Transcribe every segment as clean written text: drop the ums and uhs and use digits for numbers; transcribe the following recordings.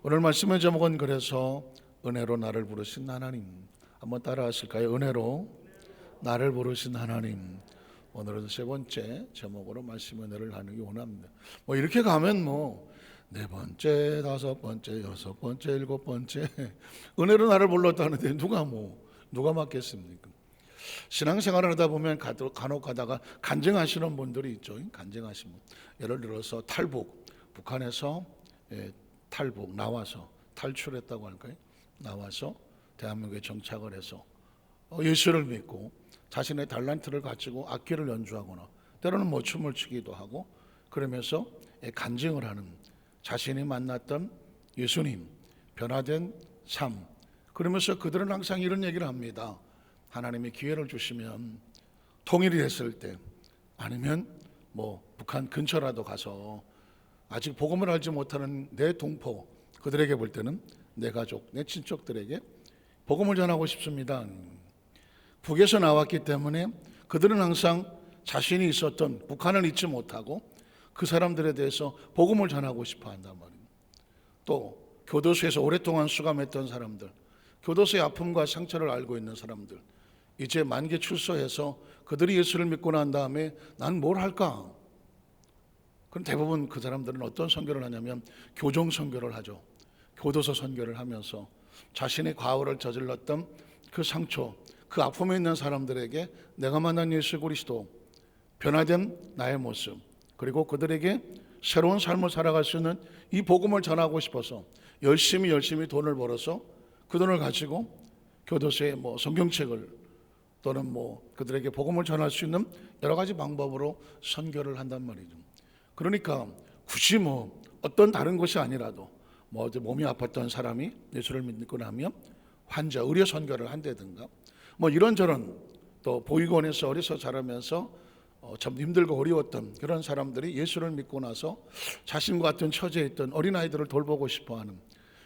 오늘 말씀의 제목은 그래서 은혜로 나를 부르신 하나님. 한번 따라 하실까요? 은혜로 나를 부르신 하나님. 오늘은 세 번째 제목으로 말씀 은혜를 나누기 원합니다. 이렇게 가면 네 번째, 다섯 번째, 여섯 번째, 일곱 번째 은혜로 나를 불렀다는데 누가 맞겠습니까? 신앙생활을 하다 보면 간혹 가다가 간증하시는 분들이 있죠. 간증하시는 분. 예를 들어서 탈북, 북한에서 탈북 나와서 탈출했다고 할까요? 나와서 대한민국에 정착을 해서 예수를 믿고 자신의 달란트를 가지고 악기를 연주하거나 때로는 춤을 추기도 하고 그러면서 간증을 하는 자신이 만났던 예수님, 변화된 삶. 그러면서 그들은 항상 이런 얘기를 합니다. 하나님이 기회를 주시면 통일이 됐을 때 아니면 북한 근처라도 가서 아직 복음을 알지 못하는 내 동포, 그들에게 볼 때는 내 가족, 내 친척들에게 복음을 전하고 싶습니다. 북에서 나왔기 때문에 그들은 항상 자신이 있었던 북한을 잊지 못하고 그 사람들에 대해서 복음을 전하고 싶어 한단 말이에요. 또 교도소에서 오랫동안 수감했던 사람들, 교도소의 아픔과 상처를 알고 있는 사람들, 이제 만기 출소해서 그들이 예수를 믿고 난 다음에 난 뭘 할까? 그럼 대부분 그 사람들은 어떤 선교를 하냐면 교정 선교를 하죠. 교도소 선교를 하면서 자신의 과오를 저질렀던 그 상처, 그 아픔에 있는 사람들에게 내가 만난 예수 그리스도, 변화된 나의 모습, 그리고 그들에게 새로운 삶을 살아갈 수 있는 이 복음을 전하고 싶어서 열심히 돈을 벌어서 그 돈을 가지고 교도소에 성경책을 또는 그들에게 복음을 전할 수 있는 여러 가지 방법으로 선교를 한단 말이죠. 그러니까 굳이 어떤 다른 것이 아니라도 몸이 아팠던 사람이 예수를 믿고 나면 환자 의료 선교를 한다든가 이런저런, 또 보육원에서 어려서 자라면서 참 힘들고 어려웠던 그런 사람들이 예수를 믿고 나서 자신과 같은 처지에 있던 어린아이들을 돌보고 싶어하는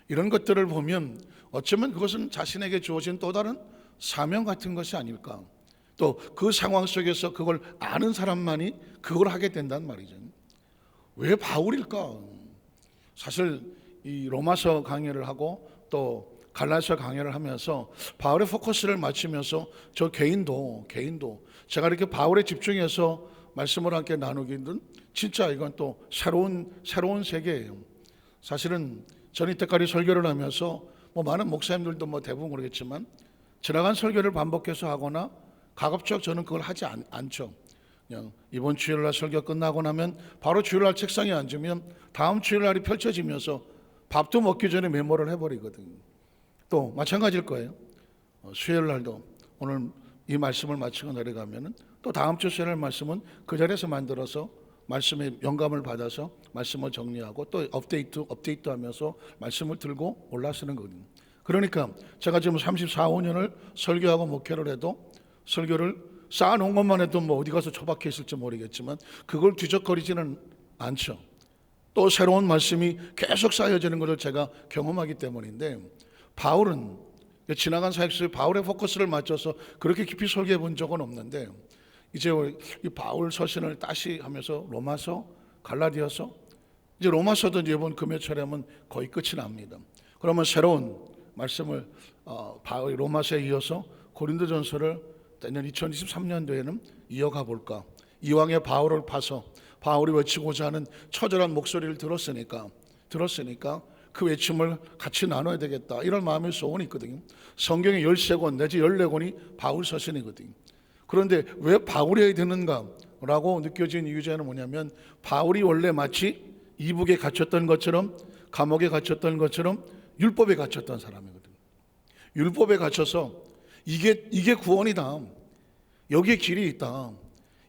이런 것들을 보면 어쩌면 그것은 자신에게 주어진 또 다른 사명 같은 것이 아닐까. 또 그 상황 속에서 그걸 아는 사람만이 그걸 하게 된단 말이죠. 왜 바울일까? 사실 이 로마서 강의를 하고 또 갈라디아 강의를 하면서 바울의 포커스를 맞추면서 저 개인도 제가 이렇게 바울에 집중해서 말씀을 함께 나누기는 진짜 이건 또 새로운 세계예요. 사실은 저는 이때까지 설교를 하면서 많은 목사님들도 대부분 그러겠지만 지나간 설교를 반복해서 하거나 가급적 저는 그걸 하지 않죠. 그냥 이번 주일날 설교 끝나고 나면 바로 주일날 책상에 앉으면 다음 주일날이 펼쳐지면서 밥도 먹기 전에 메모를 해버리거든요. 또 마찬가지일 거예요. 수요일날도 오늘 이 말씀을 마치고 내려가면은 또 다음 주 수요일 말씀은 그 자리에서 만들어서 말씀의 영감을 받아서 말씀을 정리하고 또 업데이트하면서 말씀을 들고 올라서는 거거든요. 그러니까 제가 지금 34, 5년을 설교하고 목회를 해도 설교를 쌓아놓은 것만 해도 어디 가서 처박혀 있을지 모르겠지만 그걸 뒤적거리지는 않죠. 또 새로운 말씀이 계속 쌓여지는 것을 제가 경험하기 때문인데, 바울은 지나간 사역 속에 바울의 포커스를 맞춰서 그렇게 깊이 설교해 본 적은 없는데 이제 이 바울 서신을 다시 하면서 로마서, 갈라디아서, 이제 로마서도 이번 금요일에 하면 거의 끝이 납니다. 그러면 새로운 말씀을 바울 로마서에 이어서 고린도전서를 내년 2023년도에는 이어가 볼까. 이왕에 바울을 파서 바울이 외치고자 하는 처절한 목소리를 들었으니까 그 외침을 같이 나눠야 되겠다, 이런 마음의 소원이 있거든요. 성경의 13권 내지 14권이 바울 서신이거든요. 그런데 왜 바울이 해야 되는가 라고 느껴진 이유자는 뭐냐면, 바울이 원래 마치 이북에 갇혔던 것처럼, 감옥에 갇혔던 것처럼 율법에 갇혔던 사람이거든요. 율법에 갇혀서 이게 구원이다, 여기에 길이 있다,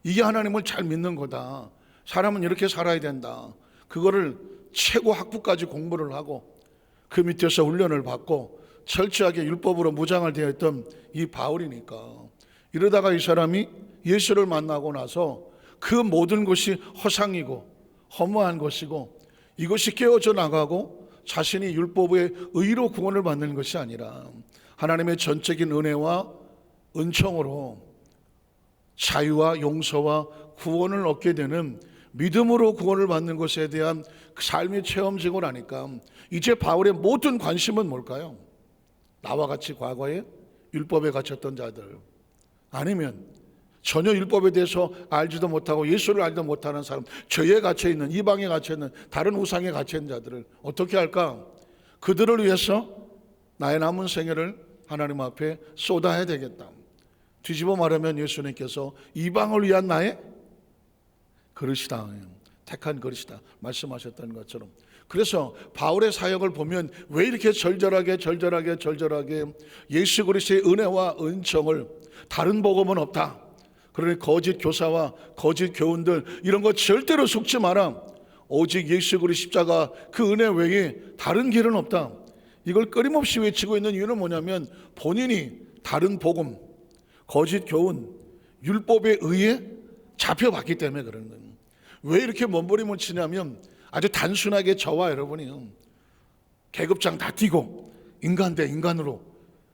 이게 하나님을 잘 믿는 거다, 사람은 이렇게 살아야 된다, 그거를 최고 학부까지 공부를 하고 그 밑에서 훈련을 받고 철저하게 율법으로 무장을 되어 있던 이 바울이니까, 이러다가 이 사람이 예수를 만나고 나서 그 모든 것이 허상이고 허무한 것이고 이것이 깨어져 나가고 자신이 율법의 의로 구원을 받는 것이 아니라 하나님의 전적인 은혜와 은총으로 자유와 용서와 구원을 얻게 되는 믿음으로 구원을 받는 것에 대한 그 삶이 체험지고 나니까 이제 바울의 모든 관심은 뭘까요? 나와 같이 과거에 율법에 갇혔던 자들, 아니면 전혀 율법에 대해서 알지도 못하고 예수를 알지도 못하는 사람, 죄에 갇혀있는, 이방에 갇혀있는, 다른 우상에 갇혀있는 자들을 어떻게 할까? 그들을 위해서 나의 남은 생애를 하나님 앞에 쏟아야 되겠다. 뒤집어 말하면 예수님께서 이방을 위한 나의 그릇이다, 택한 그릇이다 말씀하셨던 것처럼, 그래서 바울의 사역을 보면 왜 이렇게 절절하게 예수 그리스도의 은혜와 은총을, 다른 복음은 없다, 그러니 거짓 교사와 거짓 교훈들 이런 거 절대로 속지 마라, 오직 예수 그리스도 십자가 그 은혜 외에 다른 길은 없다, 이걸 끊임없이 외치고 있는 이유는 뭐냐면 본인이 다른 복음, 거짓 교훈, 율법에 의해 잡혀봤기 때문에 그러는 거예요. 왜 이렇게 몸부림을 치냐면 아주 단순하게 저와 여러분이 계급장 다 띄고 인간 대 인간으로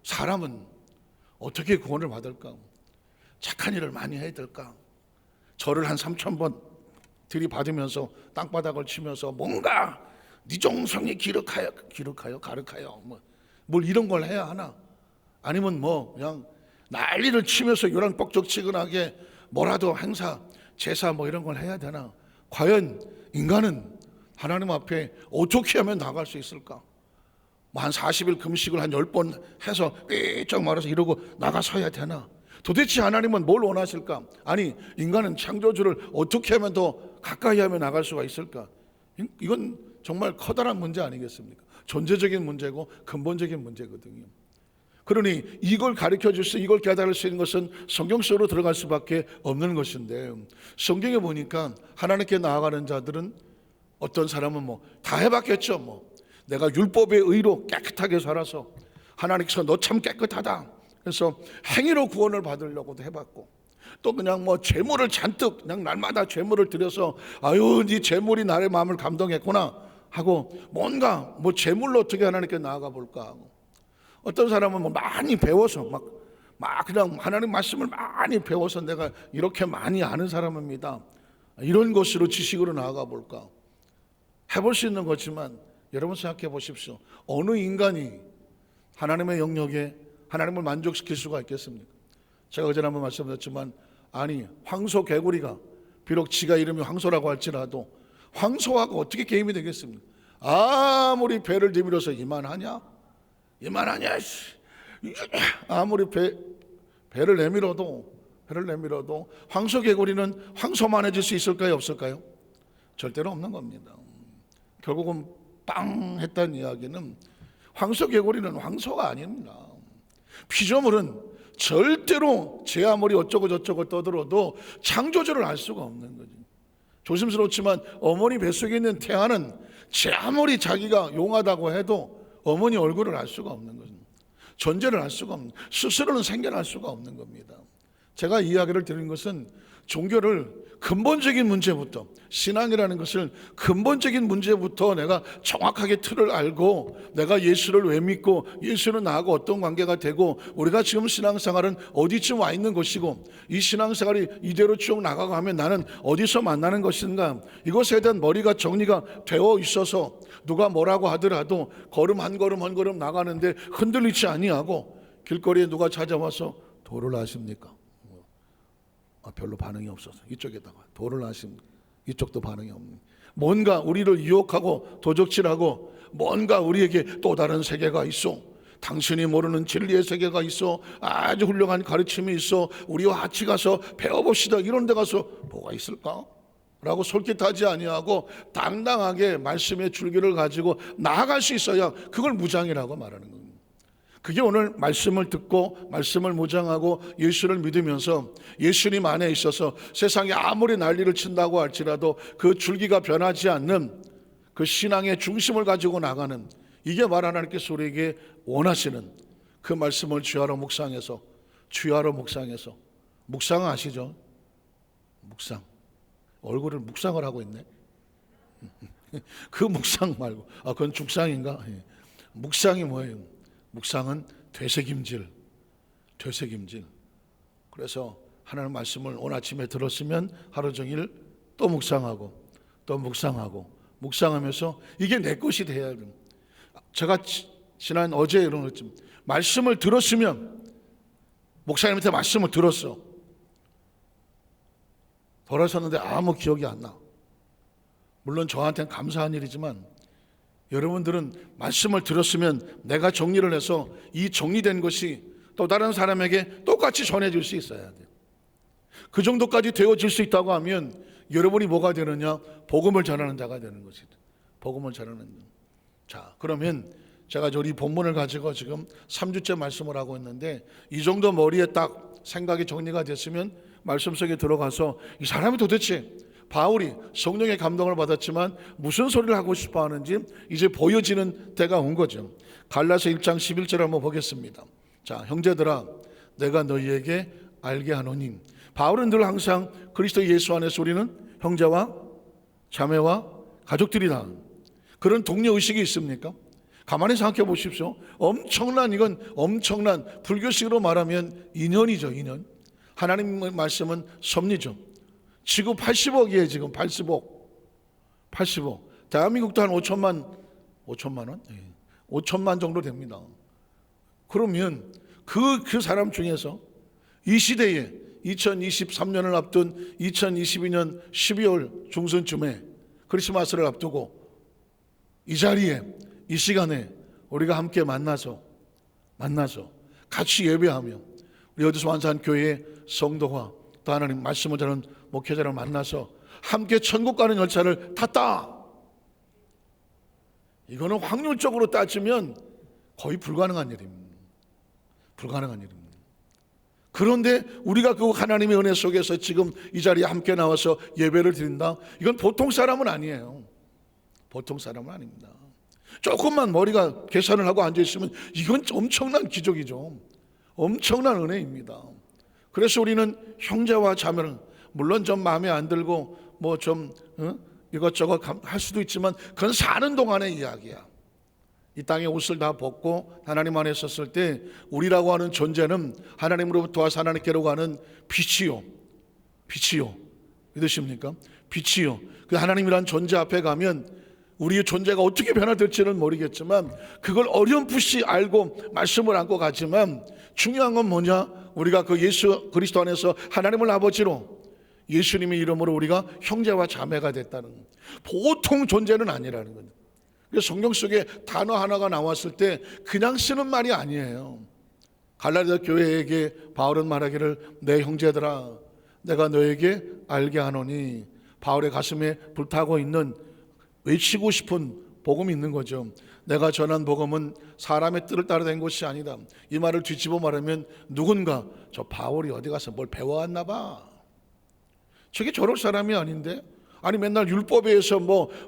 사람은 어떻게 구원을 받을까? 착한 일을 많이 해야 될까? 절을 한 3,000번 들이받으면서 땅바닥을 치면서 뭔가 네 정성이 가득하여 뭘 이런 걸 해야 하나? 아니면 뭐 그냥 난리를 치면서 요란 뻑적지근하게 뭐라도 행사, 제사 뭐 이런 걸 해야 되나? 과연 인간은 하나님 앞에 어떻게 하면 나갈 수 있을까? 뭐 한 40일 금식을 한 10번 해서 삐쩍 말아서 이러고 나가서야 되나? 도대체 하나님은 뭘 원하실까? 아니, 인간은 창조주를 어떻게 하면 더 가까이 하면 나갈 수가 있을까? 이건 정말 커다란 문제 아니겠습니까? 존재적인 문제고 근본적인 문제거든요. 그러니 이걸 가르쳐 줄 수, 이걸 깨달을 수 있는 것은 성경 속으로 들어갈 수밖에 없는 것인데, 성경에 보니까 하나님께 나아가는 자들은 어떤 사람은 뭐 다 해봤겠죠. 뭐 내가 율법의 의로 깨끗하게 살아서 하나님께서 너 참 깨끗하다, 그래서 행위로 구원을 받으려고도 해봤고, 또 그냥 뭐 재물을 잔뜩 그냥 날마다 재물을 드려서 아유 네 재물이 나의 마음을 감동했구나 하고 뭔가 뭐 재물로 어떻게 하나님께 나아가 볼까 하고, 어떤 사람은 뭐 많이 배워서 막 그냥 하나님 말씀을 많이 배워서 내가 이렇게 많이 아는 사람입니다, 이런 것으로 지식으로 나아가 볼까? 해볼 수 있는 거지만 여러분 생각해 보십시오. 어느 인간이 하나님의 영역에 하나님을 만족시킬 수가 있겠습니까? 제가 어제 한번 말씀드렸지만, 아니 황소 개구리가 비록 지가 이름이 황소라고 할지라도 황소하고 어떻게 게임이 되겠습니까? 아무리 배를 내밀어서 이만하냐 아무리 배를 내밀어도 황소 개구리는 황소만해질 수 있을까요, 없을까요? 절대로 없는 겁니다. 결국은 빵 했다는 이야기는 황소 개구리는 황소가 아닙니다. 피조물은 절대로 제 아무리 어쩌고 저쩌고 떠들어도 창조주를 알 수가 없는 거지. 조심스럽지만 어머니 뱃속에 있는 태아는 제 아무리 자기가 용하다고 해도 어머니 얼굴을 알 수가 없는 거죠. 존재를 알 수가 없는, 스스로는 생겨날 수가 없는 겁니다. 제가 이야기를 드린 것은 종교를 근본적인 문제부터, 신앙이라는 것을 근본적인 문제부터 내가 정확하게 틀을 알고 내가 예수를 왜 믿고 예수는 나하고 어떤 관계가 되고 우리가 지금 신앙생활은 어디쯤 와 있는 것이고 이 신앙생활이 이대로 쭉 나가가면 나는 어디서 만나는 것인가, 이것에 대한 머리가 정리가 되어 있어서 누가 뭐라고 하더라도 걸음 한 걸음 나가는데 흔들리지 아니하고, 길거리에 누가 찾아와서 도를 아십니까? 별로 반응이 없어서 이쪽에다가 도를 아십니까? 이쪽도 반응이 없는, 뭔가 우리를 유혹하고 도적질하고 뭔가 우리에게 또 다른 세계가 있어, 당신이 모르는 진리의 세계가 있어, 아주 훌륭한 가르침이 있어, 우리와 같이 가서 배워봅시다, 이런 데 가서 뭐가 있을까? 라고 솔깃하지 아니하고 당당하게 말씀의 줄기를 가지고 나아갈 수 있어야 그걸 무장이라고 말하는 겁니다. 그게 오늘 말씀을 듣고 말씀을 무장하고 예수를 믿으면서 예수님 안에 있어서 세상에 아무리 난리를 친다고 할지라도 그 줄기가 변하지 않는 그 신앙의 중심을 가지고 나가는, 이게 말 하나님께서 우리에게 원하시는 그 말씀을 주야로 묵상해서 묵상 아시죠? 묵상, 얼굴을 묵상을 하고 있네. 그 묵상 말고 그건 죽상인가? 묵상이 뭐예요? 묵상은 되새김질. 그래서 하나님 말씀을 오늘 아침에 들었으면 하루 종일 또 묵상하고 또 묵상하면서 이게 내 것이 돼야 돼요. 제가 지난 어제 이런 것쯤 말씀을 들었으면, 목사님한테 말씀을 들었어. 돌아섰는데 아무 기억이 안 나. 물론 저한테는 감사한 일이지만 여러분들은 말씀을 들었으면 내가 정리를 해서 이 정리된 것이 또 다른 사람에게 똑같이 전해질 수 있어야 돼요. 그 정도까지 되어질 수 있다고 하면 여러분이 뭐가 되느냐? 복음을 전하는 자가 되는 것이다. 복음을 전하는 자. 자, 그러면 제가 우리 본문을 가지고 지금 3주째 말씀을 하고 있는데, 이 정도 머리에 딱 생각이 정리가 됐으면 말씀 속에 들어가서 이 사람이 도대체 바울이 성령의 감동을 받았지만 무슨 소리를 하고 싶어 하는지 이제 보여지는 때가 온 거죠. 갈라서 1장 11절 한번 보겠습니다. 자, 형제들아 내가 너희에게 알게 하노니. 바울은 늘 항상 그리스도 예수 안에서 우리는 형제와 자매와 가족들이다, 그런 동료의식이 있습니까? 가만히 생각해 보십시오. 이건 엄청난 불교식으로 말하면 인연이죠. 인연. 하나님의 말씀은 섭리죠. 지구 80억이에요. 지금 80억. 대한민국도 한 5천만 원? 5천만 정도 됩니다. 그러면 그 사람 중에서 이 시대에 2023년을 앞둔 2022년 12월 중순쯤에 크리스마스를 앞두고 이 자리에 이 시간에 우리가 함께 만나서 같이 예배하며 우리 어디서 완산 교회의 성도와 또 하나님 말씀을 전하는 목회자를 만나서 함께 천국 가는 열차를 탔다. 이거는 확률적으로 따지면 거의 불가능한 일입니다. 그런데 우리가 그 하나님의 은혜 속에서 지금 이 자리에 함께 나와서 예배를 드린다. 이건 보통 사람은 아니에요. 보통 사람은 아닙니다. 조금만 머리가 계산을 하고 앉아있으면 이건 엄청난 기적이죠. 엄청난 은혜입니다. 그래서 우리는 형제와 자매를, 물론 좀 마음에 안 들고 뭐 좀 이것저것 할 수도 있지만 그건 사는 동안의 이야기야. 이 땅에 옷을 다 벗고 하나님 안에 있었을 때 우리라고 하는 존재는 하나님으로부터 와서 하나님께로 가는 빛이요. 믿으십니까? 빛이요. 그 하나님이란 존재 앞에 가면 우리의 존재가 어떻게 변화될지는 모르겠지만 그걸 어렴풋이 알고 말씀을 안고 가지만, 중요한 건 뭐냐? 우리가 그 예수 그리스도 안에서 하나님을 아버지로, 예수님의 이름으로 우리가 형제와 자매가 됐다는, 보통 존재는 아니라는 거예요. 그래서 성경 속에 단어 하나가 나왔을 때 그냥 쓰는 말이 아니에요. 갈라디아 교회에게 바울은 말하기를 내 형제들아 내가 너에게 알게 하노니, 바울의 가슴에 불타고 있는, 외치고 싶은 복음이 있는 거죠. 내가 전한 복음은 사람의 뜻을 따라 된 것이 아니다. 이 말을 뒤집어 말하면 누군가 저 바울이 어디 가서 뭘 배워왔나 봐, 저게 저럴 사람이 아닌데, 아니 맨날 율법에 의해서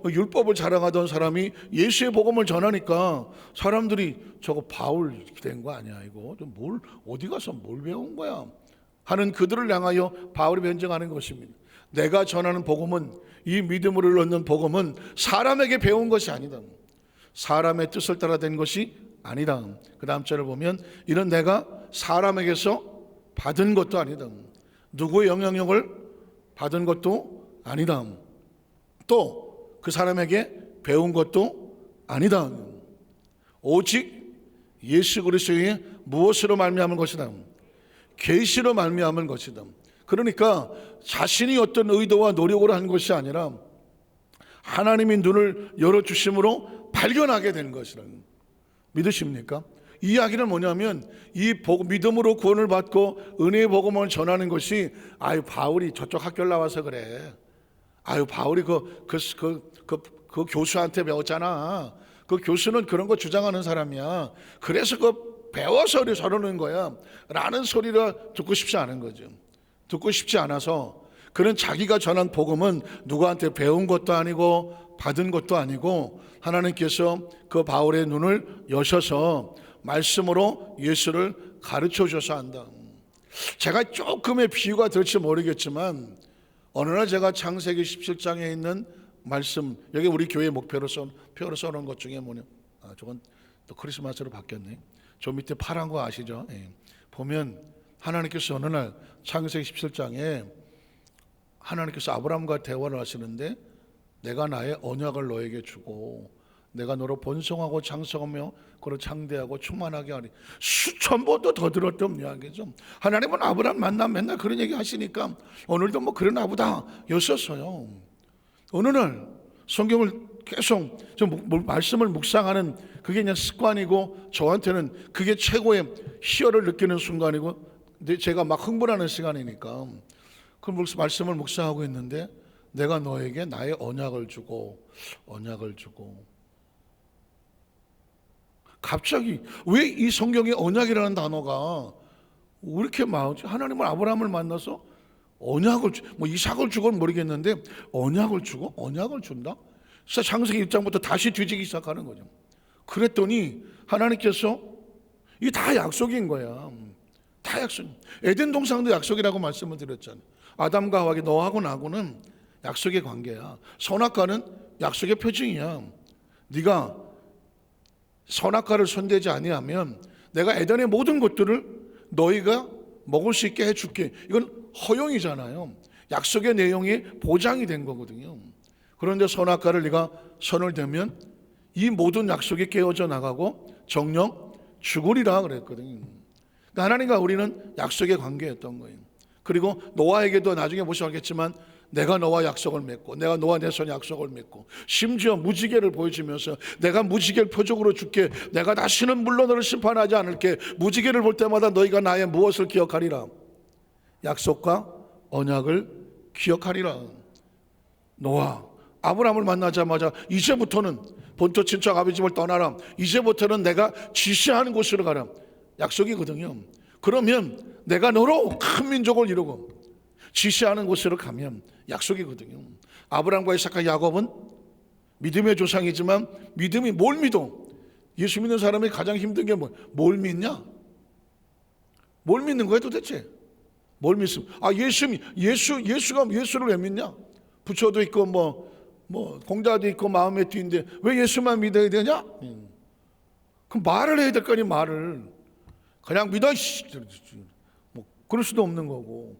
율법을 자랑하던 사람이 예수의 복음을 전하니까 사람들이 저거 바울 된 거 아니야, 이거 뭘 어디 가서 뭘 배운 거야 하는 그들을 향하여 바울이 변증하는 것입니다. 내가 전하는 복음은, 이 믿음을 얻는 복음은 사람에게 배운 것이 아니다. 사람의 뜻을 따라 된 것이 아니다. 그 다음 절을 보면 이는 내가 사람에게서 받은 것도 아니다. 누구의 영향력을 받은 것도 아니다. 또 그 사람에게 배운 것도 아니다. 오직 예수 그리스도의 무엇으로 말미암은 것이다. 계시로 말미암은 것이다. 그러니까 자신이 어떤 의도와 노력으로 한 것이 아니라 하나님이 눈을 열어주심으로 발견하게 된 것이라. 믿으십니까? 이 이야기는 뭐냐면 이 믿음으로 구원을 받고 은혜의 복음을 전하는 것이, 아유 바울이 저쪽 학교를 나와서 그래, 아유 바울이 그 교수한테 배웠잖아, 그 교수는 그런 거 주장하는 사람이야, 그래서 그 배워서 저러는 거야 라는 소리를 듣고 싶지 않은 거죠. 듣고 싶지 않아서 그는 자기가 전한 복음은 누구한테 배운 것도 아니고 받은 것도 아니고 하나님께서 그 바울의 눈을 여셔서 말씀으로 예수를 가르쳐 줘서 한다. 제가 조금의 비유가 될지 모르겠지만 어느 날 제가 창세기 17장에 있는 말씀, 여기 우리 교회 목표로 써놓은 것 중에 뭐냐, 저건 또 크리스마스로 바뀌었네. 저 밑에 파란 거 아시죠? 보면 하나님께서 어느 날 창세기 17장에 하나님께서 아브라함과 대화를 하시는데 내가 나의 언약을 너에게 주고 내가 너로 번성하고 장성하며 그로 창대하고 충만하게 하리. 수천 번도 더 들었던 이야기죠. 하나님은 아브라함 만나면 맨날 그런 얘기 하시니까 오늘도 뭐 그러나 보다 였었어요. 어느 날 성경을 계속 좀 말씀을 묵상하는 그게 그냥 습관이고 저한테는 그게 최고의 희열을 느끼는 순간이고 근데 제가 막 흥분하는 시간이니까 그 말씀을 묵상하고 있는데 내가 너에게 나의 언약을 주고 갑자기 왜 이 성경에 언약이라는 단어가 왜 이렇게 많지? 하나님은 아브라함을 만나서 언약을 뭐 이삭을 주고는 모르겠는데 언약을 주고 언약을 준다? 그래서 창세기 1장부터 다시 뒤지기 시작하는 거죠. 그랬더니 하나님께서 이게 다 약속인 거야. 다 약속. 에덴 동산도 약속이라고 말씀을 드렸잖아요. 아담과 하와에게 너하고 나하고는 약속의 관계야. 선악과는 약속의 표징이야. 네가 선악과를 손대지 아니하면 내가 에덴의 모든 것들을 너희가 먹을 수 있게 해줄게. 이건 허용이잖아요. 약속의 내용이 보장이 된 거거든요. 그런데 선악과를 네가 손을 대면 이 모든 약속이 깨어져 나가고 정녕 죽으리라 그랬거든요. 그러니까 하나님과 우리는 약속의 관계였던 거예요. 그리고 노아에게도 나중에 보시겠지만 내가 너와 약속을 맺고 내가 너와 내 손에 약속을 맺고 심지어 무지개를 보여주면서 내가 무지개를 표적으로 줄게. 내가 다시는 물로 너를 심판하지 않을게. 무지개를 볼 때마다 너희가 나의 무엇을 기억하리라? 약속과 언약을 기억하리라. 노아 아브라함을 만나자마자 이제부터는 본토 친척 아버지 집을 떠나라. 이제부터는 내가 지시하는 곳으로 가라. 약속이거든요. 그러면 내가 너로 큰 민족을 이루고 지시하는 곳으로 가면 약속이거든요. 아브라함과 이삭과 야곱은 믿음의 조상이지만 믿음이 뭘 믿어? 예수 믿는 사람이 가장 힘든 게 뭘 믿냐? 뭘 믿는 거야 도대체? 뭘 믿음? 예수를 왜 믿냐? 부처도 있고 뭐 공자도 있고 마음의 뒤인데 왜 예수만 믿어야 되냐? 그럼 말을 해야 될 거 아니 말을. 그냥 믿어 뭐 그럴 수도 없는 거고.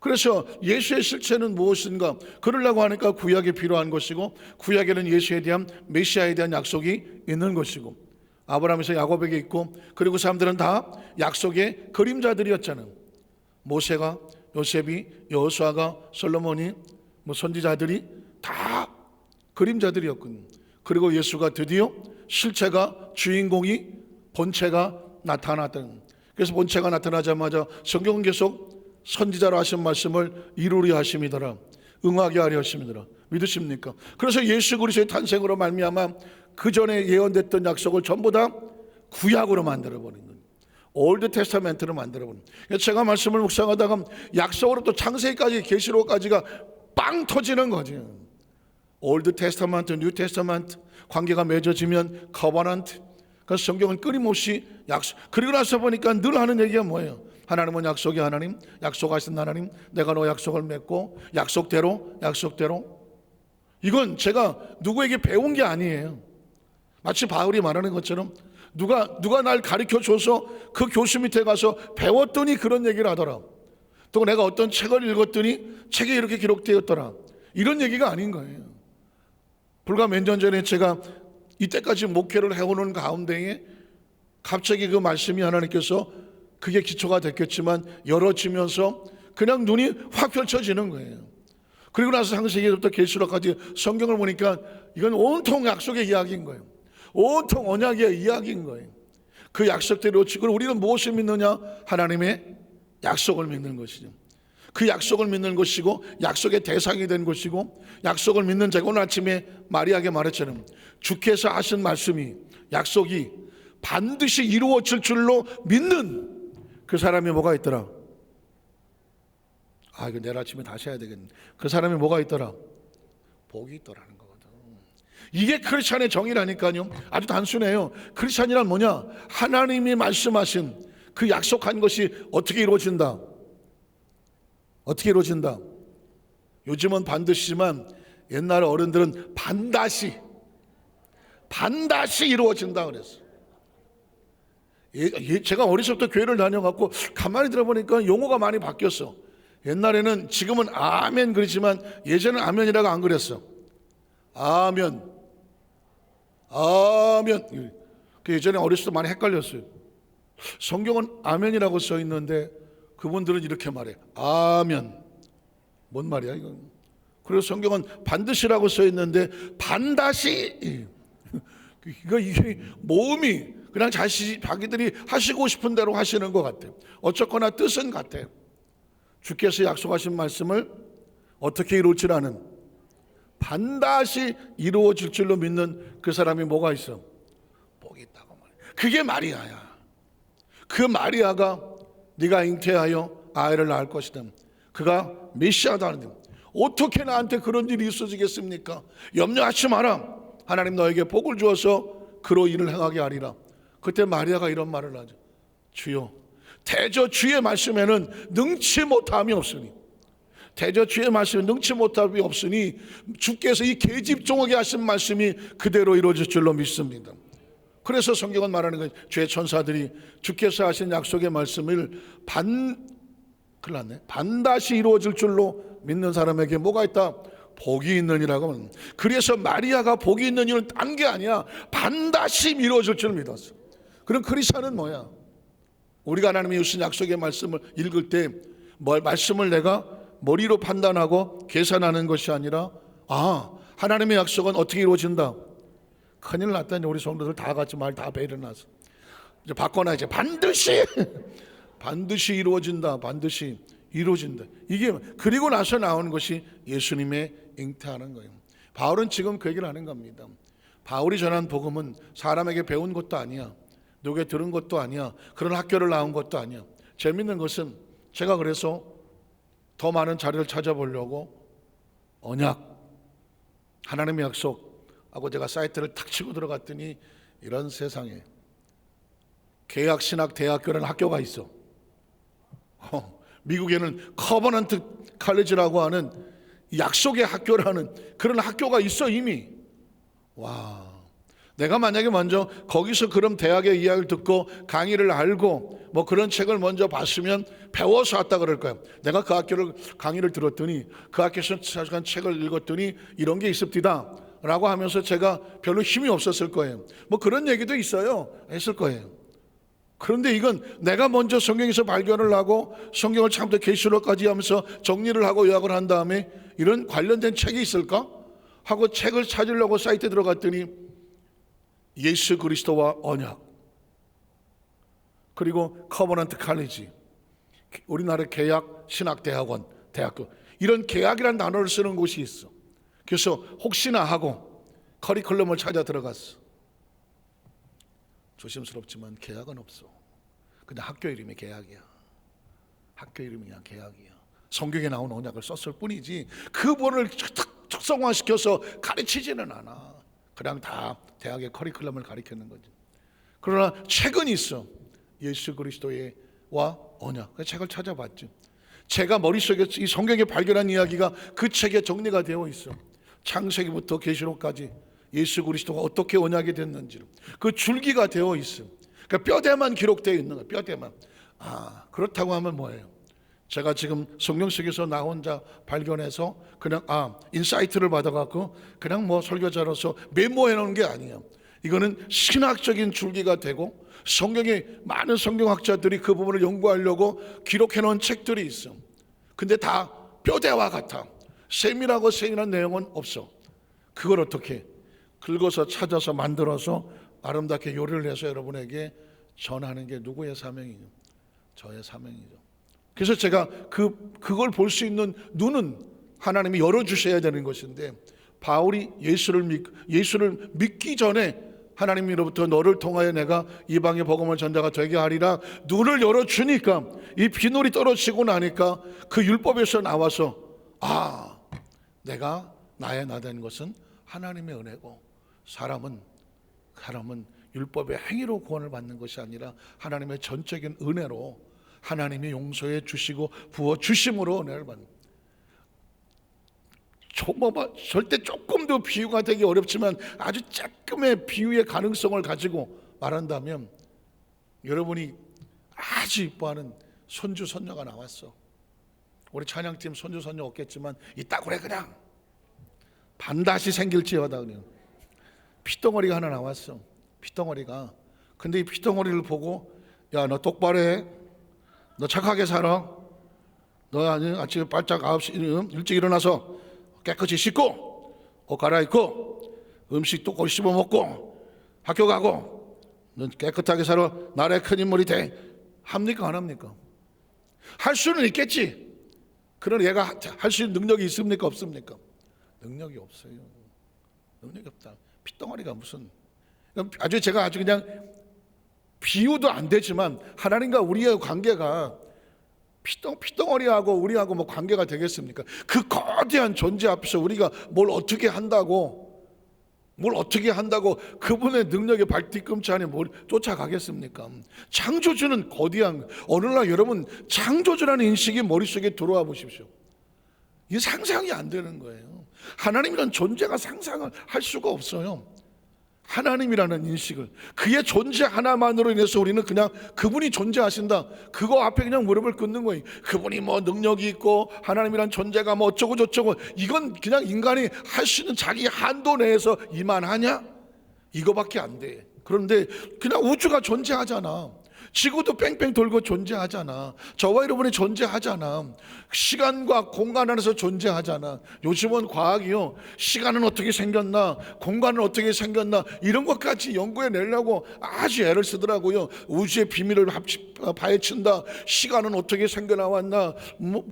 그래서 예수의 실체는 무엇인가? 그러려고 하니까 구약이 필요한 것이고 구약에는 예수에 대한 메시아에 대한 약속이 있는 것이고 아브라함에서 야곱에게 있고 그리고 사람들은 다 약속의 그림자들이었잖아요. 모세가 요셉이 여호수아가 솔로몬이 뭐 선지자들이 다 그림자들이었군요. 그리고 예수가 드디어 실체가 주인공이 본체가 나타났던. 그래서 본체가 나타나자마자 성경은 계속 선지자로 하신 말씀을 이루려 하심이더라. 응하게 하려 하심이더라. 믿으십니까? 그래서 예수 그리스도의 탄생으로 말미암아 그 전에 예언됐던 약속을 전부 다 구약으로 만들어버린 거예요. 올드 테스타멘트로 만들어버린 거예요. 제가 말씀을 묵상하다가 약속으로 또 창세기까지 계시록까지가 빵 터지는 거죠. 올드 테스타멘트, 뉴 테스타멘트 관계가 맺어지면 커버넌트. 그래서 성경은 끊임없이 약속. 그리고 나서 보니까 늘 하는 얘기가 뭐예요? 하나님은 약속의 하나님, 약속하신 하나님, 내가 너 약속을 맺고 약속대로. 이건 제가 누구에게 배운 게 아니에요. 마치 바울이 말하는 것처럼 누가 날 가르쳐줘서 그 교수 밑에 가서 배웠더니 그런 얘기를 하더라. 또 내가 어떤 책을 읽었더니 책에 이렇게 기록되었더라. 이런 얘기가 아닌 거예요. 불과 몇 년 전에 제가 이때까지 목회를 해오는 가운데에 갑자기 그 말씀이 하나님께서 그게 기초가 됐겠지만 열어지면서 그냥 눈이 확 펼쳐지는 거예요. 그리고 나서 창세기부터 계시록까지 성경을 보니까 이건 온통 약속의 이야기인 거예요. 온통 언약의 이야기인 거예요. 그 약속대로 지금 우리는 무엇을 믿느냐? 하나님의 약속을 믿는 것이죠. 그 약속을 믿는 것이고 약속의 대상이 된 것이고 약속을 믿는 자가 오늘 아침에 마리아에게 말했잖아요. 주께서 하신 말씀이 약속이 반드시 이루어질 줄로 믿는 그 사람이 뭐가 있더라? 이거 내일 아침에 다시 해야 되겠네. 그 사람이 뭐가 있더라? 복이 있더라는 거거든. 이게 크리스찬의 정의라니까요. 아주 단순해요. 크리스찬이란 뭐냐? 하나님이 말씀하신 그 약속한 것이 어떻게 이루어진다? 어떻게 이루어진다? 요즘은 반드시지만 옛날 어른들은 반드시 이루어진다 그랬어요. 제가 어렸을 때 교회를 다녀갖고 가만히 들어보니까 용어가 많이 바뀌었어. 옛날에는, 지금은 아멘 그러지만 예전에는 아멘이라고 안 그랬어. 아멘, 아멘. 예전에 어렸을 때 많이 헷갈렸어요. 성경은 아멘이라고 써 있는데 그분들은 이렇게 말해. 아멘. 뭔 말이야 이건? 그리고 성경은 반드시라고 써 있는데 반다시. 이게 모음이 그냥 자기들이 하시고 싶은 대로 하시는 것 같아요. 어쨌거나 뜻은 같아요. 주께서 약속하신 말씀을 어떻게 이루지라는, 반드시 이루어질 줄로 믿는 그 사람이 뭐가 있어? 복이 있다고 말해. 그게 마리아야. 그 마리아가 네가 잉태하여 아이를 낳을 것이다. 그가 메시아다. 어떻게 나한테 그런 일이 있어지겠습니까? 염려하지 마라. 하나님 너에게 복을 주어서 그로 일을 행하게 하리라. 그때 마리아가 이런 말을 하죠. 주여, 대저 주의 말씀에는 능치 못함이 없으니, 대저 주의 말씀에 능치 못함이 없으니 주께서 이 계집종에게 하신 말씀이 그대로 이루어질 줄로 믿습니다. 그래서 성경은 말하는 거예요. 주의 천사들이 주께서 하신 약속의 말씀을 반드시 이루어질 줄로 믿는 사람에게 뭐가 있다? 복이 있느니라고. 그래서 마리아가 복이 있는 이유는 딴 게 아니야. 반드시 이루어질 줄 믿었어. 그럼 크리스천은 뭐야? 우리가 하나님이 주신 약속의 말씀을 읽을 때 말씀을 내가 머리로 판단하고 계산하는 것이 아니라, 하나님의 약속은 어떻게 이루어진다? 큰일 났다니. 우리 성도들 다 같이 말 다 배려나서 이제 바꿔놔야지. 반드시 이루어진다. 반드시 이루어진다. 이게 그리고 나서 나오는 것이 예수님의 잉태하는 거예요. 바울은 지금 그 얘기를 하는 겁니다. 바울이 전한 복음은 사람에게 배운 것도 아니야. 누구에게 들은 것도 아니야. 그런 학교를 나온 것도 아니야. 재밌는 것은 제가 그래서 더 많은 자료를 찾아보려고 언약, 하나님의 약속하고 제가 사이트를 탁 치고 들어갔더니 이런 세상에 계약신학대학교라는 학교가 있어. 미국에는 커버넌트 칼리지라고 하는 약속의 학교라는 그런 학교가 있어 이미. 와, 내가 만약에 먼저 거기서 그런 대학의 이야기를 듣고 강의를 알고 뭐 그런 책을 먼저 봤으면 배워서 왔다 그럴 거야. 내가 그 학교를 강의를 들었더니 그 학교에서 잠깐 책을 읽었더니 이런 게 있습니다 라고 하면서 제가 별로 힘이 없었을 거예요. 뭐 그런 얘기도 있어요. 했을 거예요. 그런데 이건 내가 먼저 성경에서 발견을 하고 성경을 처음부터 계시록까지 하면서 정리를 하고 요약을 한 다음에 이런 관련된 책이 있을까 하고 책을 찾으려고 사이트에 들어갔더니 예수 그리스도와 언약, 그리고 커버넌트 칼리지, 우리나라 계약 신학대학원, 대학교, 이런 계약이라는 단어를 쓰는 곳이 있어. 그래서 혹시나 하고 커리큘럼을 찾아 들어갔어. 조심스럽지만 계약은 없어. 그냥 학교 이름이 계약이야. 학교 이름이 그냥 계약이야. 성경에 나온 언약을 썼을 뿐이지 그분을 특성화시켜서 가르치지는 않아. 그냥 다 대학의 커리큘럼을 가르치는 거지. 그러나 책은 있어. 예수 그리스도와 언약. 그 책을 찾아봤지. 제가 머릿속에 이 성경에 발견한 이야기가 그 책에 정리가 되어 있어. 창세기부터 계시록까지 예수 그리스도가 어떻게 언약이 됐는지 그 줄기가 되어 있어. 그러니까 뼈대만 기록되어 있는 거야. 뼈대만. 그렇다고 하면 뭐예요? 제가 지금 성경 속에서 나 혼자 발견해서 그냥 인사이트를 받아갖고 그냥 뭐 설교자로서 메모해 놓은 게 아니에요. 이거는 신학적인 줄기가 되고 성경에 많은 성경학자들이 그 부분을 연구하려고 기록해 놓은 책들이 있어. 근데 다 뼈대와 같아. 세밀하고 세밀한 내용은 없어. 그걸 어떻게 긁어서 찾아서 만들어서 아름답게 요리를 해서 여러분에게 전하는 게 누구의 사명이죠? 저의 사명이죠. 그래서 제가 그걸 볼 수 있는 눈은 하나님이 열어주셔야 되는 것인데, 바울이 예수를 믿기 전에 하나님으로부터 너를 통하여 내가 이방의 복음을 전자가 되게 하리라 눈을 열어주니까, 이 비늘이 떨어지고 나니까 그 율법에서 나와서 내가 나의 나된 것은 하나님의 은혜고 사람은 율법의 행위로 구원을 받는 것이 아니라 하나님의 전적인 은혜로 하나님이 용서해 주시고 부어 주심으로 은혜를 받는. 절대 조금도 비유가 되기 어렵지만 아주 조금의 비유의 가능성을 가지고 말한다면, 여러분이 아주 이뻐하는 손주 손녀가 나왔어. 우리 찬양팀 손주 손녀 없겠지만 있다고 그래. 그냥 반드시 생길지어다. 그냥 피덩어리가 하나 나왔어. 피덩어리가. 근데 이 피덩어리를 보고 야, 너 똑바로 해. 너 착하게 살아. 너 아침에 발짝 9시 일찍 일어나서 깨끗이 씻고 옷 갈아입고 음식 똑바로 씹어 먹고 학교 가고 너 깨끗하게 살아. 나라의 큰 인물이 돼. 합니까 안 합니까? 할 수는 있겠지. 그러나 얘가 할 수 있는 능력이 있습니까 없습니까? 능력이 없어요. 능력이 없다. 피덩어리가 무슨 아주 제가 아주 그냥 비유도 안 되지만 하나님과 우리의 관계가 피덩어리하고 우리하고 뭐 관계가 되겠습니까? 그 거대한 존재 앞에서 우리가 뭘 어떻게 한다고 그분의 능력에 발뒤꿈치 안에 뭘 쫓아가겠습니까? 창조주는 거대한, 어느 날 여러분 창조주라는 인식이 머릿속에 들어와 보십시오. 이게 상상이 안 되는 거예요. 하나님이라는 존재가 상상을 할 수가 없어요. 하나님이라는 인식을, 그의 존재 하나만으로 인해서 우리는 그냥 그분이 존재하신다, 그거 앞에 그냥 무릎을 꿇는 거예요. 그분이 뭐 능력이 있고 하나님이라는 존재가 뭐 어쩌고 저쩌고, 이건 그냥 인간이 할 수 있는 자기 한도 내에서 이만하냐? 이거밖에 안 돼. 그런데 그냥 우주가 존재하잖아. 지구도 뺑뺑 돌고 존재하잖아. 저와 여러분이 존재하잖아. 시간과 공간 안에서 존재하잖아. 요즘은 과학이요, 시간은 어떻게 생겼나, 공간은 어떻게 생겼나, 이런 것까지 연구해내려고 아주 애를 쓰더라고요. 우주의 비밀을 파헤친다. 시간은 어떻게 생겨나왔나,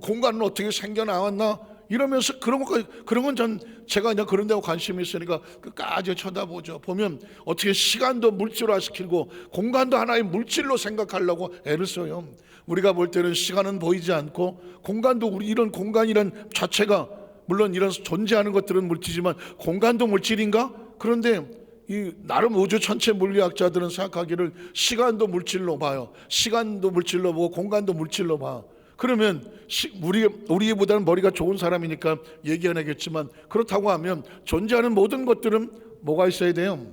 공간은 어떻게 생겨나왔나, 이러면서 그런 건 제가 그냥 그런 데 관심이 있으니까 끝까지 쳐다보죠. 보면 어떻게 시간도 물질화시키고 공간도 하나의 물질로 생각하려고 애를 써요. 우리가 볼 때는 시간은 보이지 않고 공간도, 우리 이런 공간이란 자체가 물론 이런 존재하는 것들은 물질이지만 공간도 물질인가? 그런데 이 나름 우주 전체 물리학자들은 생각하기를 시간도 물질로 봐요. 시간도 물질로 보고 공간도 물질로 봐. 그러면 우리보다는 머리가 좋은 사람이니까 얘기 안 하겠지만, 그렇다고 하면 존재하는 모든 것들은 뭐가 있어야 돼요?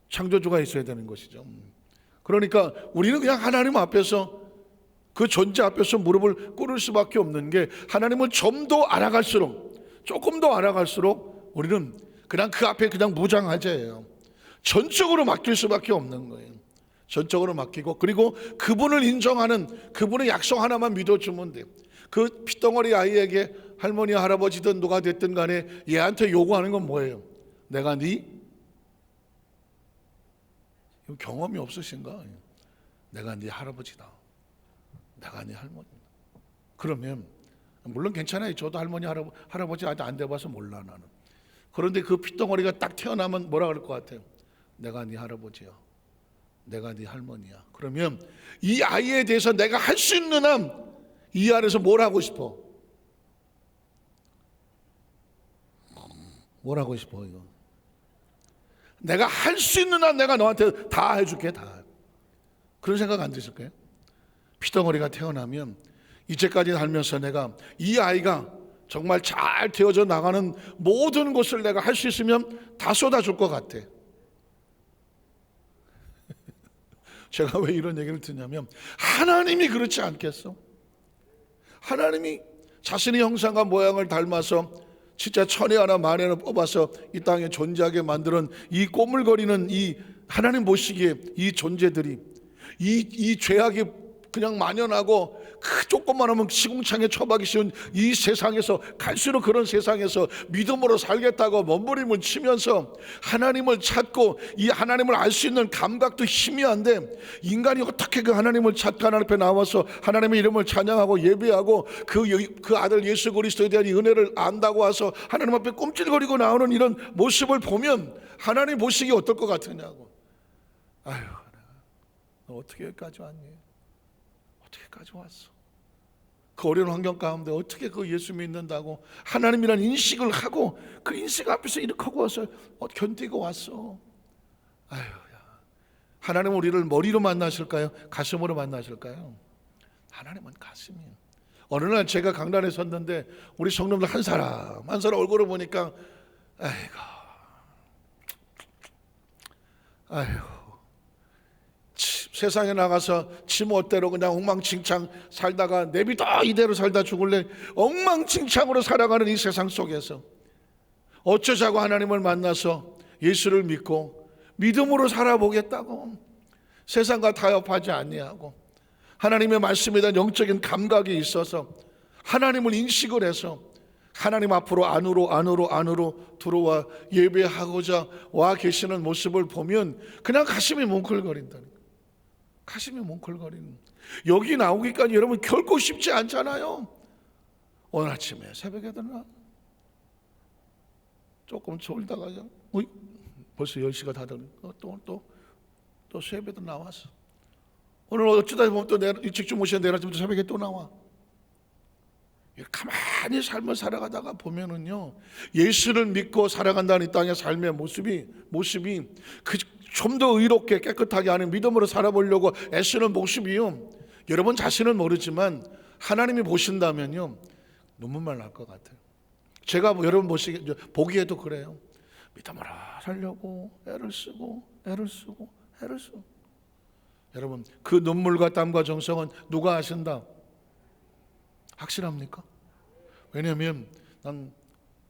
창조주가 있어야 되는 것이죠. 그러니까 우리는 그냥 하나님 앞에서, 그 존재 앞에서 무릎을 꿇을 수밖에 없는 게, 하나님을 좀 더 알아갈수록, 조금 더 알아갈수록 우리는 그냥 그 앞에 그냥 무장하자예요. 전적으로 맡길 수밖에 없는 거예요. 전적으로 맡기고, 그리고 그분을 인정하는, 그분의 약속 하나만 믿어주면 돼요. 그 피덩어리 아이에게 할머니 할아버지든 누가 됐든 간에 얘한테 요구하는 건 뭐예요? 내가 경험이 없으신가? 내가 네 할아버지다, 내가 네 할머니다. 그러면 물론 괜찮아요. 저도 할머니 할아버지 아직 안 돼봐서 몰라 나는. 그런데 그 피덩어리가 딱 태어나면 뭐라 그럴 것 같아요? 내가 네 할아버지야, 내가 네 할머니야. 그러면 이 아이에 대해서 내가 할 수 있는 한 이 안에서 뭘 하고 싶어? 뭘 하고 싶어? 이거 내가 할 수 있는 한 내가 너한테 다 해줄게, 다. 그런 생각 안 드실까요? 피덩어리가 태어나면 이제까지 살면서 내가 이 아이가 정말 잘 되어져 나가는 모든 것을 내가 할 수 있으면 다 쏟아줄 것 같아. 제가 왜 이런 얘기를 듣냐면, 하나님이 그렇지 않겠어? 하나님이 자신의 형상과 모양을 닮아서 진짜 천에 하나 만에 하나 뽑아서 이 땅에 존재하게 만드는 이 꼬물거리는 이 하나님 보시기에 이 존재들이, 이 죄악이 그냥 만연하고 그 조금만 하면 시궁창에 처박기 쉬운 이 세상에서, 갈수록 그런 세상에서 믿음으로 살겠다고 몸부림을 치면서 하나님을 찾고, 이 하나님을 알 수 있는 감각도 희미한데, 인간이 어떻게 그 하나님을 찾고 하나님 앞에 나와서 하나님의 이름을 찬양하고 예배하고 그 아들 예수 그리스도에 대한 이 은혜를 안다고 와서 하나님 앞에 꼼찔거리고 나오는 이런 모습을 보면 하나님 보시기 어떨 것 같으냐고. 아유, 너 어떻게 여기까지 왔니? 어떻게까지 왔어? 그 어려운 환경 가운데 어떻게 그 예수 믿는다고 하나님이라는 인식을 하고 그 인식 앞에서 이렇게 하고 와서 견디고 왔어. 아유야, 하나님은 우리를 머리로 만나실까요? 가슴으로 만나실까요? 하나님은 가슴이에요. 어느 날 제가 강단에 섰는데 우리 성도들 한 사람 얼굴을 보니까 아이고 세상에 나가서 지 멋대로 그냥 엉망진창 살다가 내비둬 이대로 살다 죽을래? 엉망진창으로 살아가는 이 세상 속에서 어쩌자고 하나님을 만나서 예수를 믿고 믿음으로 살아보겠다고, 세상과 타협하지 아니하고 하나님의 말씀에 대한 영적인 감각이 있어서 하나님을 인식을 해서 하나님 앞으로 안으로 들어와 예배하고자 와 계시는 모습을 보면 그냥 가슴이 뭉클거린다는 거예요. 가슴이 뭉클거리는. 여기 나오기까지 여러분 결코 쉽지 않잖아요. 오늘 아침에 새벽에 들나 조금 졸다가 벌써 10시가 다 되는 또 새벽에 나왔어. 오늘 어쩌다 보면 또 일찍 주무시는 내일 아침부터 새벽에 또 나와. 가만히 삶을 살아가다가 보면은요, 예수를 믿고 살아간다는 이 땅의 삶의 모습이 좀 더 의롭게 깨끗하게 하는 믿음으로 살아보려고 애쓰는 모습이요, 여러분 자신은 모르지만 하나님이 보신다면요 눈물만 날 것 같아요. 제가 여러분 보기에도 그래요. 믿음으로 살려고 애를 쓰고 여러분 그 눈물과 땀과 정성은 누가 하신다? 확실합니까? 왜냐하면 난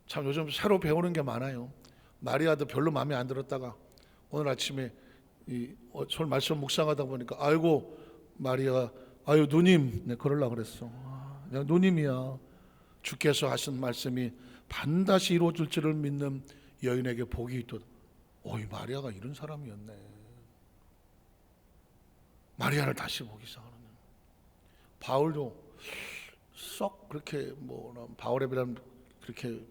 참 요즘 새로 배우는 게 많아요. 마리아도 별로 마음에 안 들었다가 오늘 아침에 서울 말씀 묵상하다 보니까 아이고 마리아가 아유 누님, 네 그러려고 그랬어. 내가 누님이야. 주께서 하신 말씀이 반드시 이루어질 줄을 믿는 여인에게 복이 있도다. 어이 마리아가 이런 사람이었네. 마리아를 다시 보기 시작하는. 바울도 썩 그렇게 바울에 비하면 그렇게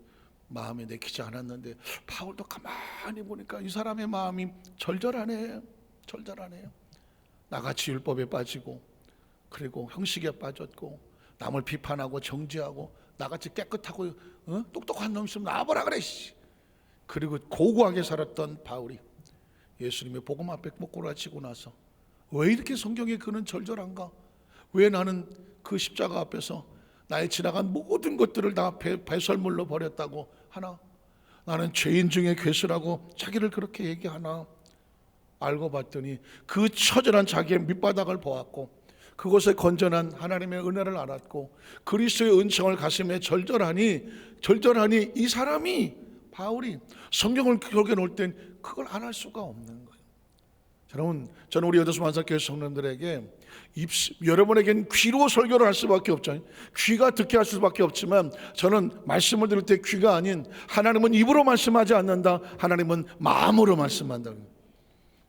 마음에 내키지 않았는데 바울도 가만히 보니까 이 사람의 마음이 절절하네. 나같이 율법에 빠지고 그리고 형식에 빠졌고 남을 비판하고 정죄하고 나같이 깨끗하고 똑똑한 놈 있으면 나와보라 그래. 그리고 고고하게 살았던 바울이 예수님의 복음 앞에 꼬꾸라치고 나서 왜 이렇게 성경에 그는 절절한가? 왜 나는 그 십자가 앞에서 나의 지나간 모든 것들을 다 배설물로 버렸다고 하나? 나는 죄인 중에 괴수라고 자기를 그렇게 얘기하나? 알고 봤더니 그 처절한 자기의 밑바닥을 보았고 그곳에 건전한 하나님의 은혜를 알았고 그리스도의 은총을 가슴에 절절하니 이 사람이 바울이 성경을 기록해 놓을 땐 그걸 안 할 수가 없는 거예요. 여러분, 저는 우리 여도수 만삭교회 성도들에게 여러분에게는 귀로 설교를 할 수밖에 없죠. 귀가 듣게 할 수밖에 없지만 저는 말씀을 들을 때 귀가 아닌 하나님은 입으로 말씀하지 않는다. 하나님은 마음으로 말씀한다.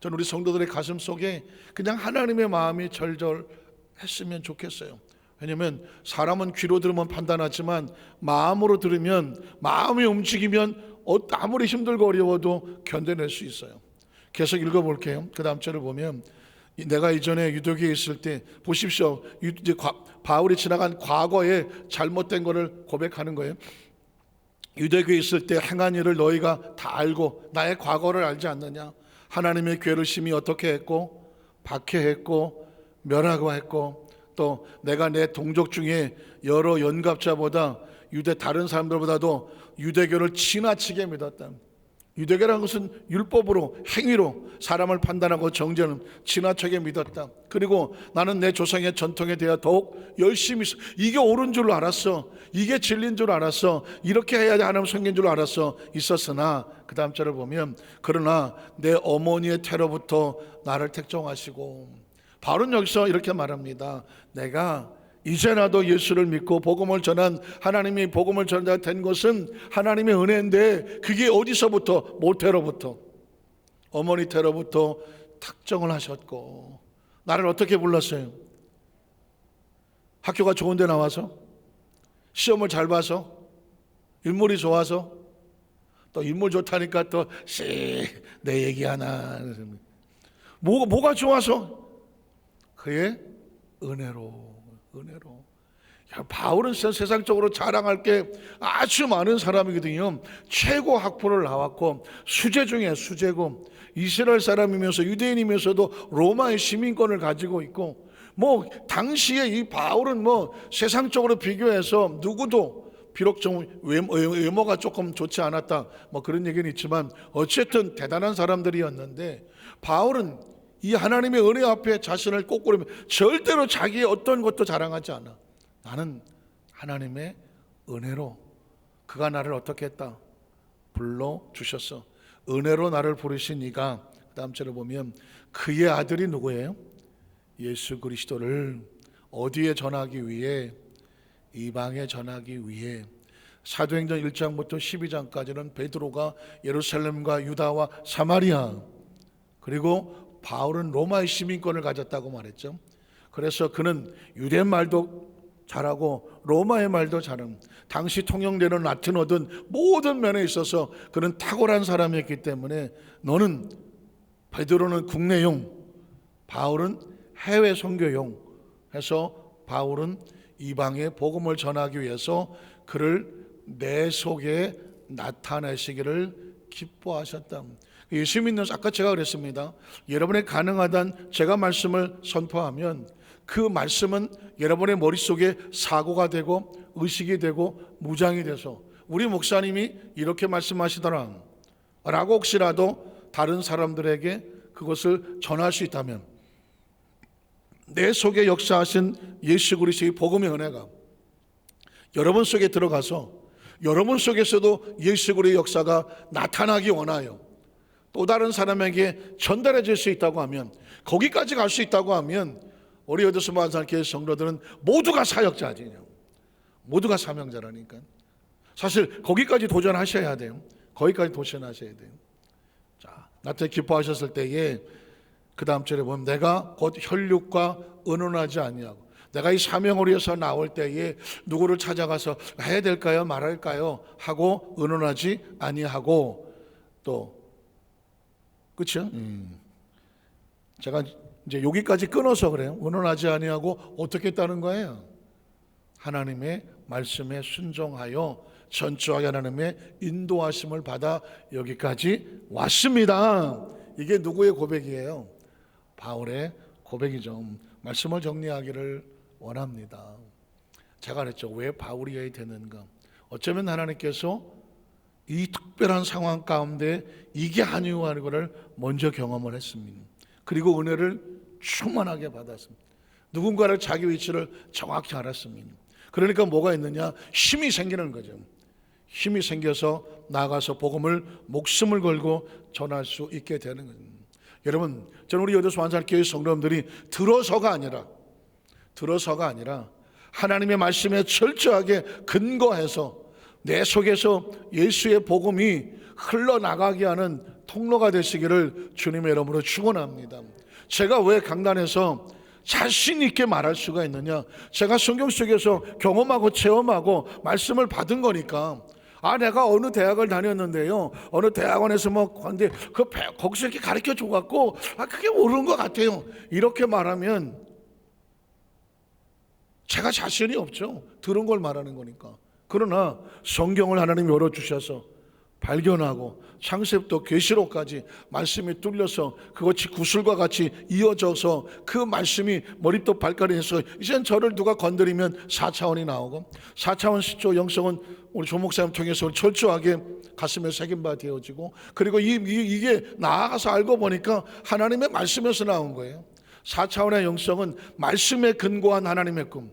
저는 우리 성도들의 가슴 속에 그냥 하나님의 마음이 절절했으면 좋겠어요. 왜냐하면 사람은 귀로 들으면 판단하지만 마음으로 들으면 마음이 움직이면 아무리 힘들고 어려워도 견뎌낼 수 있어요. 계속 읽어볼게요. 그 다음 절을 보면 내가 이전에 유대교에 있을 때 보십시오. 이제 바울이 지나간 과거에 잘못된 것을 고백하는 거예요. 유대교에 있을 때 행한 일을 너희가 다 알고 나의 과거를 알지 않느냐? 하나님의 교회를 심히 어떻게 했고 박해했고 멸하고 또 내가 내 동족 중에 여러 연갑자보다 다른 사람들보다도 유대교를 지나치게 믿었다. 유대교라는 것은 율법으로 행위로 사람을 판단하고 정죄는 지나치게 믿었다. 그리고 나는 내 조상의 전통에 대해 더욱 열심히 이게 옳은 줄 알았어. 이게 진리인 줄 알았어. 이렇게 해야 하나님 성경인 줄 알았어. 있었으나 그 다음 절을 보면 그러나 내 어머니의 태로부터 나를 택정하시고 바울은 여기서 이렇게 말합니다. 내가 이제라도 예수를 믿고 복음을 전한 하나님이 복음을 전자 된 것은 하나님의 은혜인데 그게 어디서부터? 모태로부터 어머니 태로부터 특정을 하셨고 나를 어떻게 불렀어요? 학교가 좋은 데 나와서 시험을 잘 봐서 인물이 좋아서 또 인물 좋다니까 또 내 얘기 하나 뭐가 좋아서? 그의 은혜로. 바울은 세상적으로 자랑할 게 아주 많은 사람이거든요. 최고 학부를 나왔고 수재 중에 수재고 이스라엘 사람이면서 유대인이면서도 로마의 시민권을 가지고 있고 당시에 이 바울은 세상적으로 비교해서 누구도 비록 좀 외모가 조금 좋지 않았다 그런 얘기는 있지만 어쨌든 대단한 사람들이었는데 바울은 이 하나님의 은혜 앞에 자신을 꼬꾸리며 절대로 자기의 어떤 것도 자랑하지 않아. 나는 하나님의 은혜로 그가 나를 어떻게 했다? 불러주셨어. 은혜로 나를 부르신 이가, 그 다음 절에 보면 그의 아들이 누구예요? 예수 그리스도를 어디에 전하기 위해? 이방에 전하기 위해. 사도행전 1장부터 12장까지는 베드로가 예루살렘과 유다와 사마리아, 그리고 바울은 로마의 시민권을 가졌다고 말했죠. 그래서 그는 유대 말도 잘하고 로마의 말도 잘하는, 당시 통용되는 라틴어든 모든 면에 있어서 그는 탁월한 사람이었기 때문에 너는, 베드로는 국내용, 바울은 해외 선교용 해서 바울은 이방에 복음을 전하기 위해서 그를 내 속에 나타내시기를 기뻐하셨다. 예수 믿는, 아까 제가 그랬습니다. 여러분의 가능하단 제가 말씀을 선포하면 그 말씀은 여러분의 머릿속에 사고가 되고 의식이 되고 무장이 돼서 우리 목사님이 이렇게 말씀하시더라 라고 혹시라도 다른 사람들에게 그것을 전할 수 있다면, 내 속에 역사하신 예수 그리스도의 복음의 은혜가 여러분 속에 들어가서 여러분 속에서도 예수 그리스도의 역사가 나타나기 원하여 또 다른 사람에게 전달해 줄 수 있다고 하면, 거기까지 갈 수 있다고 하면 우리 어디서 만산교회 성도들은 모두가 사역자지, 모두가 사명자라니까. 사실 거기까지 도전하셔야 돼요. 거기까지 도전하셔야 돼요. 자, 나한테 기뻐하셨을 때에 그 다음 절에 보면 내가 곧 혈육과 의논하지 아니하고, 내가 이 사명을 위해서 나올 때에 누구를 찾아가서 해야 될까요 말할까요 하고 의논하지 아니하고, 또 그렇죠? 제가 이제 여기까지 끊어서 그래요. 의논하지 아니하고 어떻게 했다는 거예요? 하나님의 말씀에 순종하여 전투하게 하나님의 인도하심을 받아 여기까지 왔습니다. 이게 누구의 고백이에요? 바울의 고백이죠. 말씀을 정리하기를 원합니다. 제가 그랬죠. 왜 바울이 해야 되는가? 어쩌면 하나님께서 이 특별한 상황 가운데 이게 아니오하는 것을 먼저 경험을 했습니다. 그리고 은혜를 충만하게 받았습니다. 누군가를 자기 위치를 정확히 알았습니다. 그러니까 뭐가 있느냐? 힘이 생기는 거죠. 힘이 생겨서 나가서 복음을 목숨을 걸고 전할 수 있게 되는 거죠. 여러분, 저는 우리 여도수 완산교회 성도님들이 들어서가 아니라 하나님의 말씀에 철저하게 근거해서 내 속에서 예수의 복음이 흘러나가게 하는 통로가 되시기를 주님의 이름으로 축원합니다. 제가 왜 강단에서 자신 있게 말할 수가 있느냐? 제가 성경 속에서 경험하고 체험하고 말씀을 받은 거니까. 내가 어느 대학을 다녔는데요, 어느 대학원에서 근데 거기서 이렇게 가르쳐 줘갖고 그게 모르는 것 같아요, 이렇게 말하면 제가 자신이 없죠. 들은 걸 말하는 거니까. 그러나 성경을 하나님이 열어주셔서 발견하고 창세부터 계시록까지 말씀이 뚫려서 그것이 구슬과 같이 이어져서 그 말씀이 머리부터 발까지 해서 이젠 저를 누가 건드리면 4차원이 나오고, 4차원 시조 영성은 우리 조 목사님 통해서 철저하게 가슴에 새김바 되어지고, 그리고 이게 나아가서 알고 보니까 하나님의 말씀에서 나온 거예요. 4차원의 영성은 말씀에 근거한 하나님의 꿈,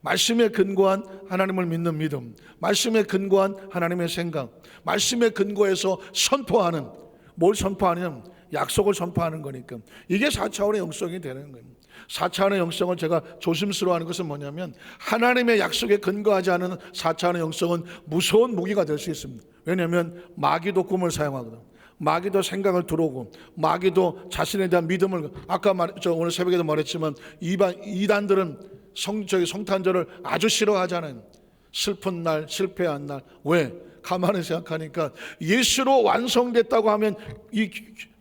말씀에 근거한 하나님을 믿는 믿음, 말씀에 근거한 하나님의 생각, 말씀에 근거해서 선포하는, 뭘 선포하냐면 약속을 선포하는 거니까 이게 4차원의 영성이 되는 거예요. 4차원의 영성을 제가 조심스러워하는 것은 뭐냐면, 하나님의 약속에 근거하지 않은 4차원의 영성은 무서운 무기가 될 수 있습니다. 왜냐하면 마귀도 꿈을 사용하거든. 마귀도 생각을 들어오고, 마귀도 자신에 대한 믿음을, 아까 오늘 새벽에도 말했지만 이단들은 성탄절을 아주 싫어하잖아요. 슬픈 날, 실패한 날. 왜? 가만히 생각하니까 예수로 완성됐다고 하면 이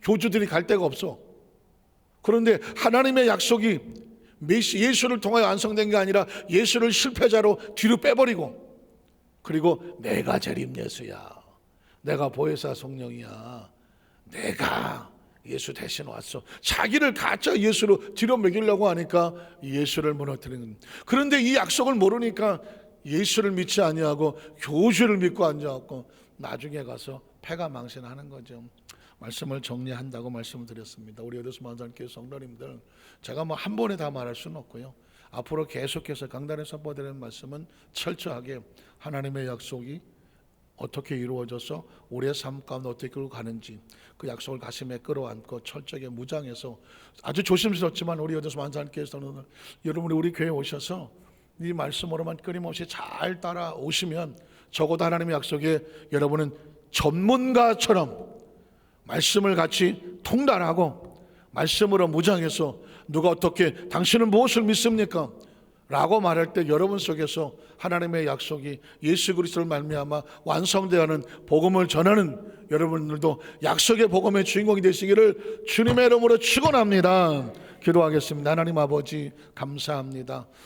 교주들이 갈 데가 없어. 그런데 하나님의 약속이 예수를 통하여 완성된 게 아니라 예수를 실패자로 뒤로 빼버리고, 그리고 내가 재림 예수야, 내가 보혜사 성령이야, 내가 예수 대신 왔어. 자기를 가짜 예수로 뒤로 매기려고 하니까 예수를 무너뜨리는 겁니다. 그런데 이 약속을 모르니까 예수를 믿지 아니하고 교주를 믿고 앉아갖고 나중에 가서 패가 망신하는 거죠. 말씀을 정리한다고 말씀을 드렸습니다. 우리 여도수 만산교회 성도님들, 제가 뭐 한 번에 다 말할 수는 없고요. 앞으로 계속해서 강단에 선포되는 말씀은 철저하게 하나님의 약속이 어떻게 이루어져서 우리의 삶 가운데 어떻게 끌고 가는지 그 약속을 가슴에 끌어안고 철저하게 무장해서 아주 조심스럽지만 우리 여도수 만산교회에서는 여러분이 우리 교회에 오셔서 이 말씀으로만 끊임없이 잘 따라오시면 적어도 하나님의 약속에 여러분은 전문가처럼 말씀을 같이 통달하고 말씀으로 무장해서 누가 어떻게 당신은 무엇을 믿습니까? 라고 말할 때 여러분 속에서 하나님의 약속이 예수 그리스도를 말미암아 완성되어가는 복음을 전하는 여러분들도 약속의 복음의 주인공이 되시기를 주님의 이름으로 축원합니다. 기도하겠습니다. 하나님 아버지 감사합니다.